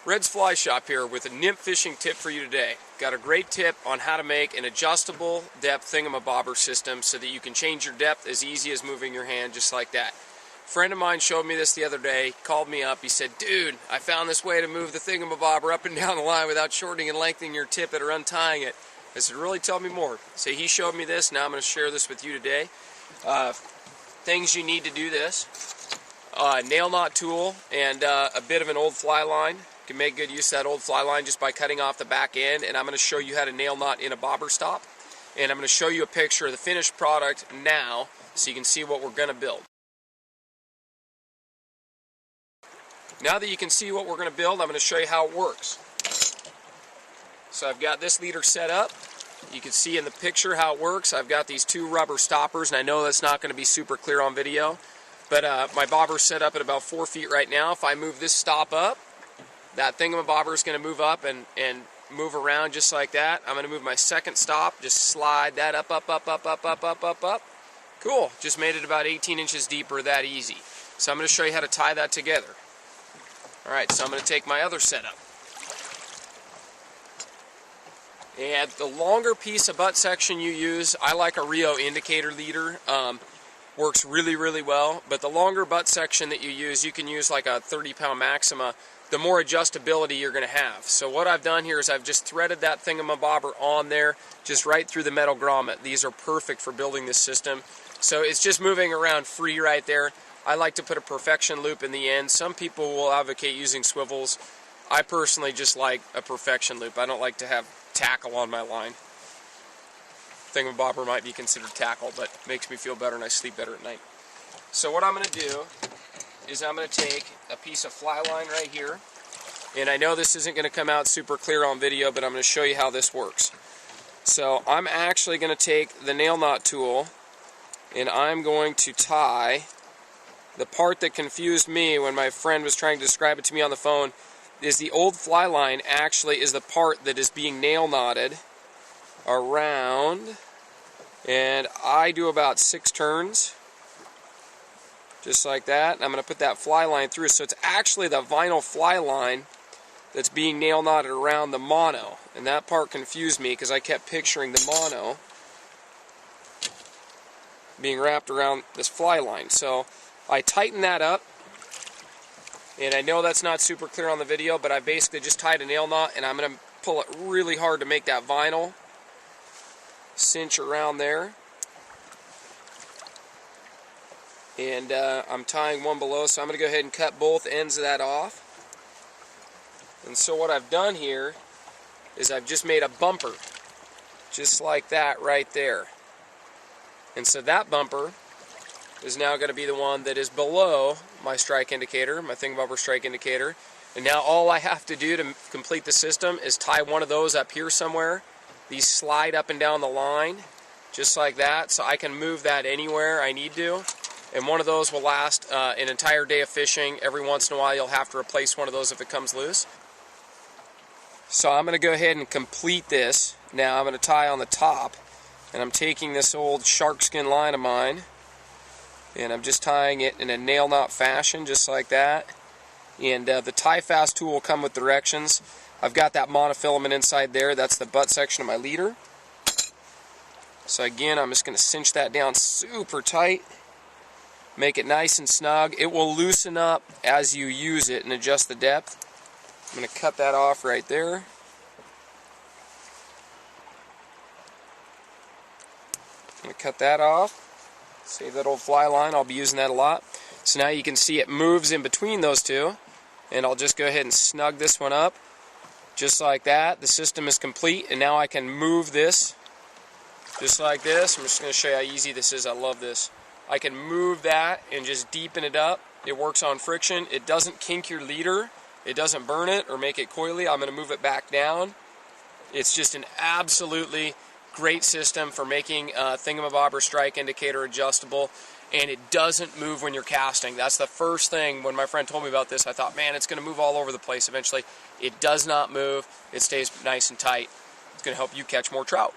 Red's Fly Shop here with a nymph fishing tip for you today. Got a great tip on how to make an adjustable depth thingamabobber system so that you can change your depth as easy as moving your hand just like that. A friend of mine showed me this the other day, called me up, he said, dude, I found this way to move the thingamabobber up and down the line without shortening and lengthening your tippet or untying it. I said, really, tell me more. So he showed me this, now I'm going to share this with you today. Things you need to do this. Nail knot tool and a bit of an old fly line. You can make good use of that old fly line just by cutting off the back end, and I'm going to show you how to nail knot in a bobber stop, and I'm going to show you a picture of the finished product now so you can see what we're going to build. Now that you can see what we're going to build, I'm going to show you how it works. So I've got this leader set up. You can see in the picture how it works. I've got these two rubber stoppers, and I know that's not going to be super clear on video, but my bobber's set up at about 4 feet right now. If I move this stop up, that thingamabobber is going to move up and move around just like that. I'm going to move my second stop, just slide that up. Cool, just made it about 18 inches deeper, that easy. So I'm going to show you how to tie that together. Alright, so I'm going to take my other setup. And the longer piece of butt section you use, I like a Rio indicator leader. Works really, really well. But the longer butt section that you use, you can use like a 30-pound Maxima, the more adjustability you're going to have. So what I've done here is I've just threaded that thingamabobber on there, just right through the metal grommet. These are perfect for building this system. So it's just moving around free right there. I like to put a perfection loop in the end. Some people will advocate using swivels. I personally just like a perfection loop. I don't like to have tackle on my line. Thingamabobber might be considered tackle, but it makes me feel better and I sleep better at night. So what I'm going to do is I'm going to take a piece of fly line right here, and I know this isn't going to come out super clear on video, but I'm going to show you how this works. So I'm actually going to take the nail knot tool and I'm going to tie the part that confused me when my friend was trying to describe it to me on the phone. Is the old fly line actually is the part that is being nail knotted around, and I do about 6 turns just like that, and I'm going to put that fly line through. So it's actually the vinyl fly line that's being nail knotted around the mono, and that part confused me because I kept picturing the mono being wrapped around this fly line. So I tighten that up, and I know that's not super clear on the video, but I basically just tied a nail knot, and I'm going to pull it really hard to make that vinyl cinch around there. And I'm tying one below, so I'm going to go ahead and cut both ends of that off. And so what I've done here is I've just made a bumper, just like that right there. And so that bumper is now going to be the one that is below my strike indicator, my thingamabobber strike indicator. And now all I have to do to complete the system is tie one of those up here somewhere. These slide up and down the line, just like that, so I can move that anywhere I need to. And one of those will last an entire day of fishing. Every once in a while you'll have to replace one of those if it comes loose. So I'm going to go ahead and complete this. Now I'm going to tie on the top, and I'm taking this old shark skin line of mine, and I'm just tying it in a nail knot fashion, just like that. And the tie fast tool will come with directions. I've got that monofilament inside there. That's the butt section of my leader. So again, I'm just going to cinch that down super tight. Make it nice and snug. It will loosen up as you use it and adjust the depth. I'm going to cut that off right there. I'm going to cut that off. Save that old fly line. I'll be using that a lot. So now you can see it moves in between those two. And I'll just go ahead and snug this one up. Just like that. The system is complete, and now I can move this just like this. I'm just going to show you how easy this is. I love this. I can move that and just deepen it up. It works on friction. It doesn't kink your leader. It doesn't burn it or make it coily. I'm going to move it back down. It's just an absolutely great system for making thingamabobber strike indicator adjustable, and it doesn't move when you're casting. That's the first thing. When my friend told me about this, I thought, man, it's going to move all over the place eventually. It does not move. It stays nice and tight. It's going to help you catch more trout.